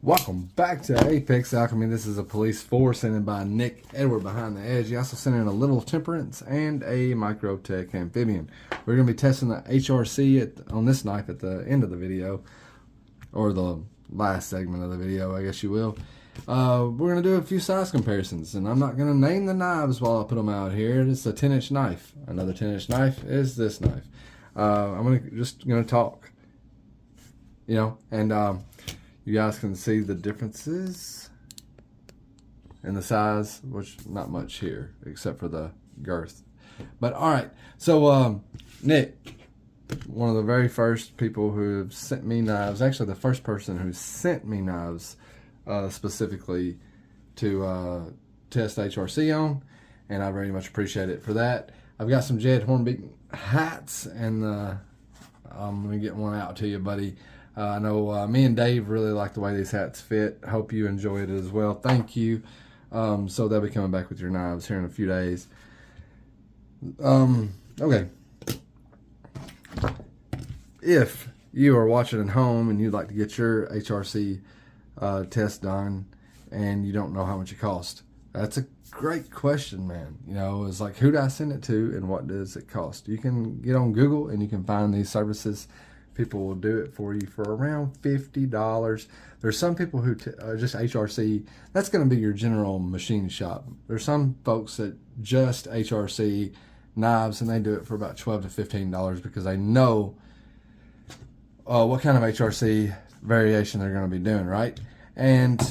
Welcome back to Apex Alchemy. This is a Police 4 sent in by Nick Edward behind the edge. He also sent in a Little Temperance and a Microtech Amphibian. We're going to be testing the HRC on this knife at the end of the video, or the last segment of the video, I guess you will. We're going to do a few size comparisons, and I'm not going to name the knives while I put them out here. It's a 10-inch knife. Another 10-inch knife is this knife. I'm just going to talk, and you guys can see the differences in the size, which not much here except for the girth. But all right, so Nick, one of the very first people who have sent me knives, actually the first person who sent me knives specifically to test HRC on, and I very much appreciate it for that. I've got some Jed Hornbeak hats, and I'm going to get one out to you, buddy. I know me and Dave really like the way these hats fit. Hope you enjoy it as well. Thank you. So they'll be coming back with your knives here in a few days. Okay. If you are watching at home and you'd like to get your HRC test done and you don't know how much it costs, that's a great question, man. It's like, who do I send it to and what does it cost? You can get on Google and you can find these services. People will do it for you for around $50. There's some people who just HRC, that's going to be your general machine shop. There's some folks that just HRC knives, and they do it for about $12 to $15 because they know what kind of HRC variation they're going to be doing, right? And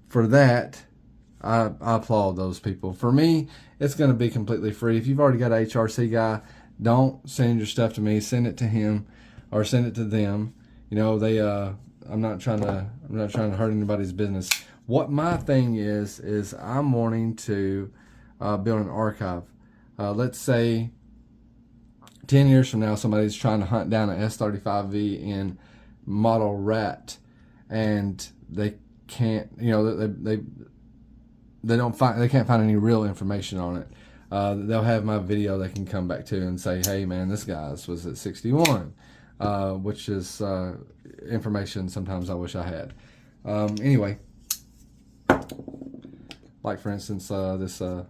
for that, I applaud those people. For me, it's going to be completely free. If you've already got an HRC guy, don't send your stuff to me. Send it to him, or send it to them. I'm not trying to hurt anybody's business. What my thing is I'm wanting to build an archive. Let's say 10 years from now, somebody's trying to hunt down an S35V in model rat, and they can't, they can't find any real information on it. They'll have my video they can come back to and say, hey man, this guy's was at 61, which is information sometimes I wish I had. Anyway, like for instance, this, I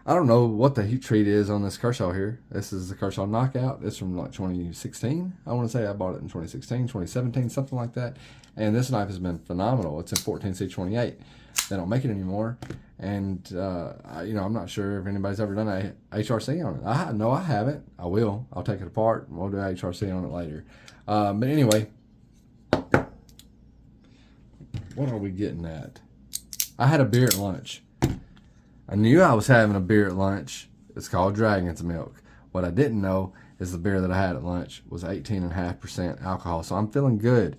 don't know what the heat treat is on this Kershaw here. This is the Kershaw Knockout. It's from like 2016. I want to say I bought it in 2016, 2017, something like that. And this knife has been phenomenal. It's in 14C28. They don't make it anymore, and I'm not sure if anybody's ever done a HRC on it. No, I haven't. I will. I'll take it apart and we'll do HRC on it later. But anyway, what are we getting at? I had a beer at lunch. I knew I was having a beer at lunch. It's called Dragon's Milk. What I didn't know is the beer that I had at lunch was 18.5% alcohol. So I'm feeling good,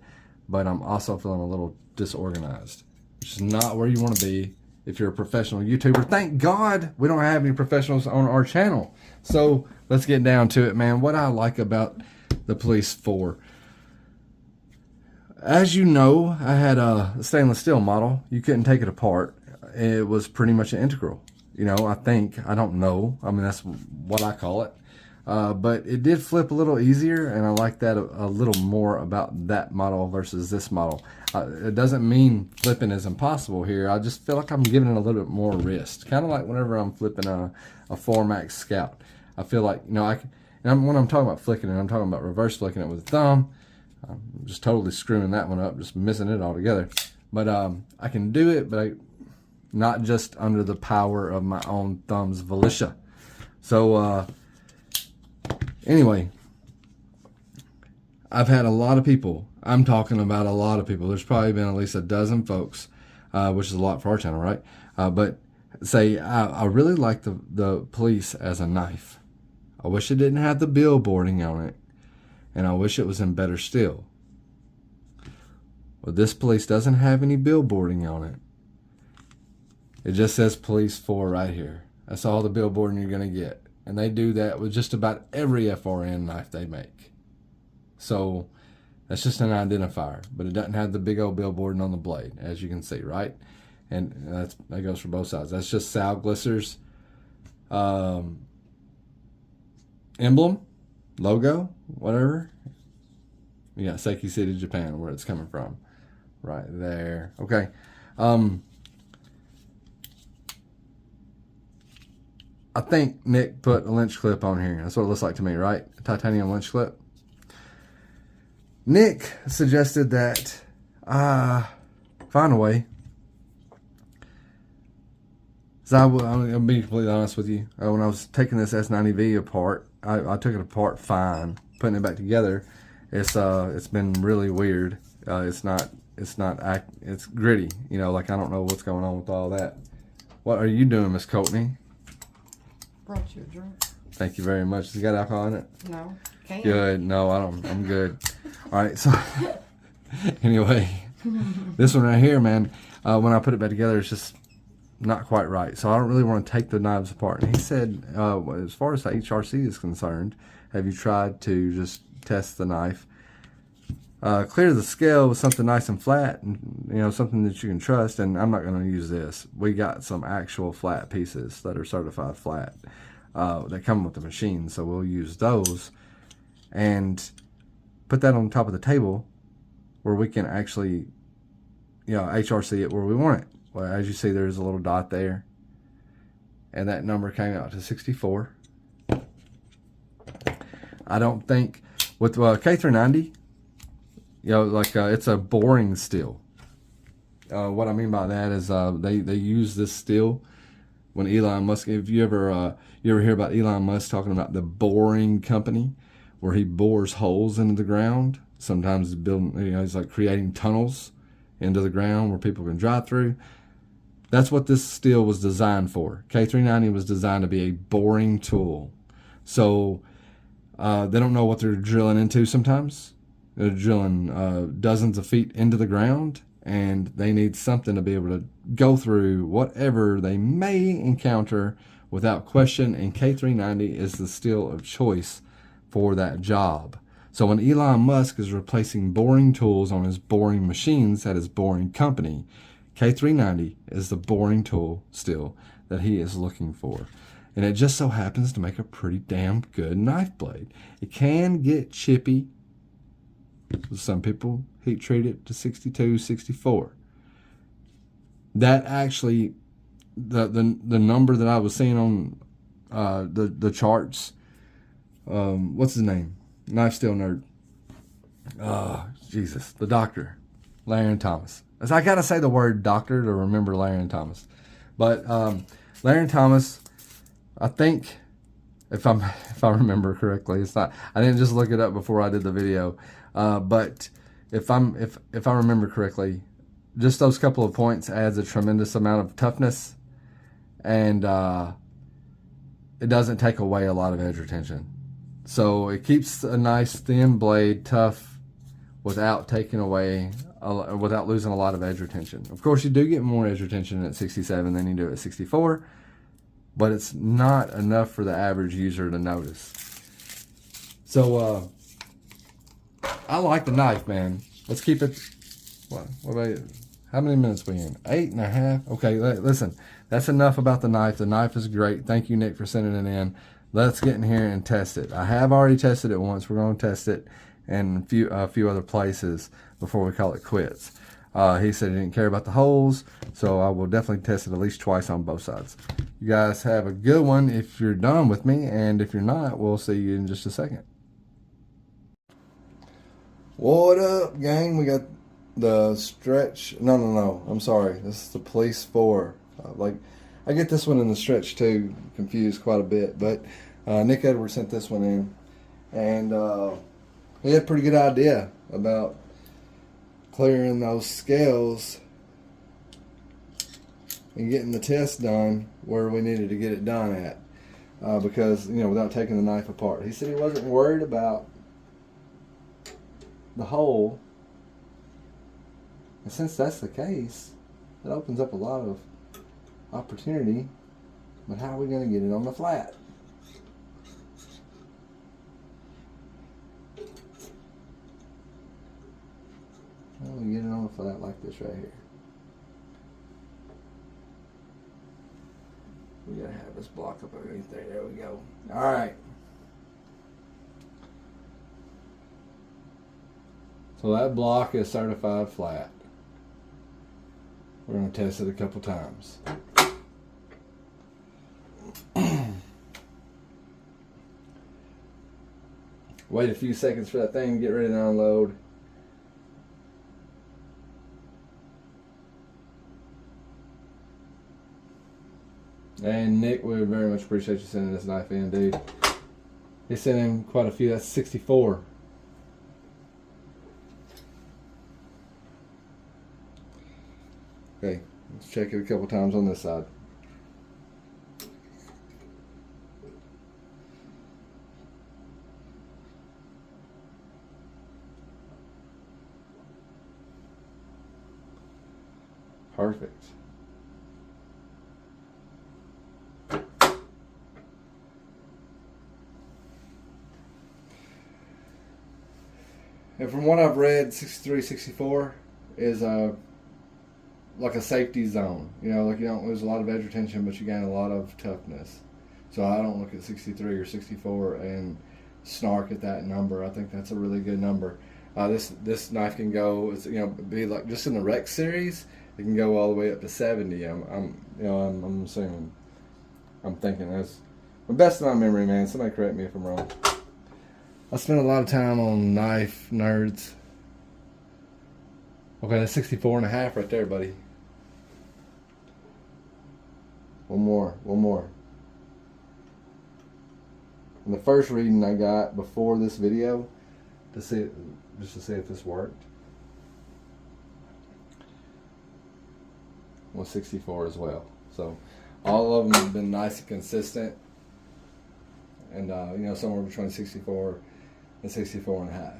but I'm also feeling a little disorganized. Which is not where you want to be if you're a professional YouTuber. Thank God we don't have any professionals on our channel. So let's get down to it, man. What I like about the Police 4. As you know, I had a stainless steel model. You couldn't take it apart. It was pretty much an integral. I think. I don't know. That's what I call it. But it did flip a little easier, and I like that a little more about that model versus this model. It doesn't mean flipping is impossible here. I just feel like I'm giving it a little bit more wrist. Kind of like whenever I'm flipping a 4MAX Scout. I feel like, when I'm talking about flicking it, I'm talking about reverse flicking it with the thumb. I'm just totally screwing that one up, just missing it altogether. But I can do it, but not just under the power of my own thumb's volition. So, anyway, I've had a lot of people. I'm talking about a lot of people. There's probably been at least a dozen folks, which is a lot for our channel, right? But say, I really like the Police as a knife. I wish it didn't have the billboarding on it, and I wish it was in better steel. Well, this Police doesn't have any billboarding on it. It just says Police 4 right here. That's all the billboarding you're going to get. And they do that with just about every FRN knife they make. So that's just an identifier, but it doesn't have the big old billboarding on the blade, as you can see, right? And that goes for both sides. That's just Sal Glisser's emblem, logo, whatever. You got Seiki City, Japan, where it's coming from. Right there. Okay. I think Nick put a lynch clip on here. That's what it looks like to me, right? A titanium lynch clip. Nick suggested that I find a way. So I'll be completely honest with you. When I was taking this S90V apart, I took it apart fine. Putting it back together, it's been really weird. It's gritty. You know, like I don't know what's going on with all that. What are you doing, Miss Courtney? Brought you a drink. Thank you very much. Has it got alcohol in it? No. Can't. Good. No, I don't. I'm good. All right. So anyway, this one right here, man. When I put it back together, it's just not quite right. So I don't really want to take the knives apart. And he said, as far as the HRC is concerned, have you tried to just test the knife? Clear the scale with something nice and flat, and you know, something that you can trust. And I'm not going to use this. We got some actual flat pieces that are certified flat that come with the machine, so we'll use those and put that on top of the table where we can actually, you know, HRC it where we want it. Well, as you see, there's a little dot there, and that number came out to 64. I don't think with K390, you know, like it's a boring steel. What I mean by that is they use this steel when Elon Musk. If you ever hear about Elon Musk talking about the boring company, where he bores holes into the ground. Sometimes he's building, you know, he's like creating tunnels into the ground where people can drive through. That's what this steel was designed for. K390 was designed to be a boring tool. So they don't know what they're drilling into sometimes. They're drilling dozens of feet into the ground, and they need something to be able to go through whatever they may encounter without question, and K390 is the steel of choice for that job. So when Elon Musk is replacing boring tools on his boring machines at his boring company, K390 is the boring tool still that he is looking for. And it just so happens to make a pretty damn good knife blade. It can get chippy. Some people heat treat it to 62, 64. That actually, the number that I was seeing on the charts, what's his name? Knife Steel Nerd. Jesus, the doctor, Larry Thomas. I gotta say the word doctor to remember Larry Thomas. But Larry Thomas, I think, if I remember correctly, it's not. I didn't just look it up before I did the video. But if I remember correctly, just those couple of points adds a tremendous amount of toughness, and it doesn't take away a lot of edge retention. So it keeps a nice thin blade tough without taking away, without losing a lot of edge retention. Of course, you do get more edge retention at 67 than you do at 64, but it's not enough for the average user to notice. So I like the knife, man. Let's keep it. What about it? How many minutes we in? 8.5. Okay, listen. That's enough about the knife. The knife is great. Thank you, Nick, for sending it in. Let's get in here and test it. I have already tested it once. We're going to test it in a few other places before we call it quits. He said he didn't care about the holes, so I will definitely test it at least twice on both sides. You guys have a good one if you're done with me, and if you're not, we'll see you in just a second. What up, gang? We got the stretch. No. I'm sorry. This is the Police 4. I get this one in the stretch too. Confused quite a bit, but Nick Edwards sent this one in, and he had a pretty good idea about clearing those scales and getting the test done where we needed to get it done at, because, you know, without taking the knife apart. He said he wasn't worried about the hole, and since that's the case, it opens up a lot of opportunity. But how are we going to get it on the flat? How do we get it on the flat like this right here? We gotta have this block up underneath there. There we go. All right. So that block is certified flat. We're going to test it a couple times. Wait a few seconds for that thing to get ready to unload. And Nick, we very much appreciate you sending this knife in, dude. He sent in quite a few. That's 64. Okay, let's check it a couple times on this side. Perfect. And from what I've read, 63, 64 is like a safety zone. You know, like you don't lose a lot of edge retention, but you gain a lot of toughness. So I don't look at 63 or 64 and snark at that number. I think that's a really good number. This knife can go, be like just in the Rex series, it can go all the way up to 70. I'm assuming, I'm thinking that's the best of my memory, man. Somebody correct me if I'm wrong. I spent a lot of time on knife nerds. Okay, that's 64 and a half right there, buddy. One more. And the first reading I got before this video to see if this worked was 64 as well. So all of them have been nice and consistent, and somewhere between 64 and 64 and a half.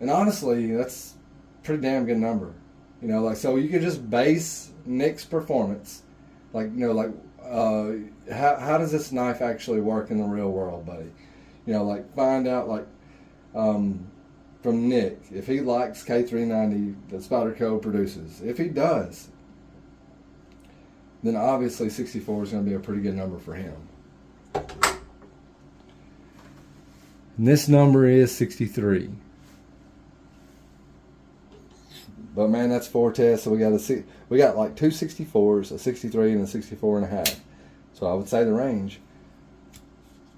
And honestly, that's a pretty damn good number. So you could just base Nick's performance, how does this knife actually work in the real world, buddy? Find out, from Nick, if he likes K390 that Spyderco produces. If he does, then obviously 64 is going to be a pretty good number for him. And this number is 63. But man, that's 4 tests, so we got like 2 64s, a 63 and a 64 and a half. So I would say the range.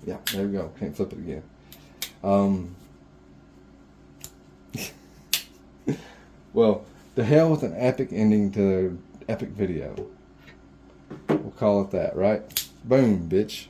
Yeah, there we go. Can't flip it again. Well, to hell with an epic ending to epic video. We'll call it that, right? Boom, bitch.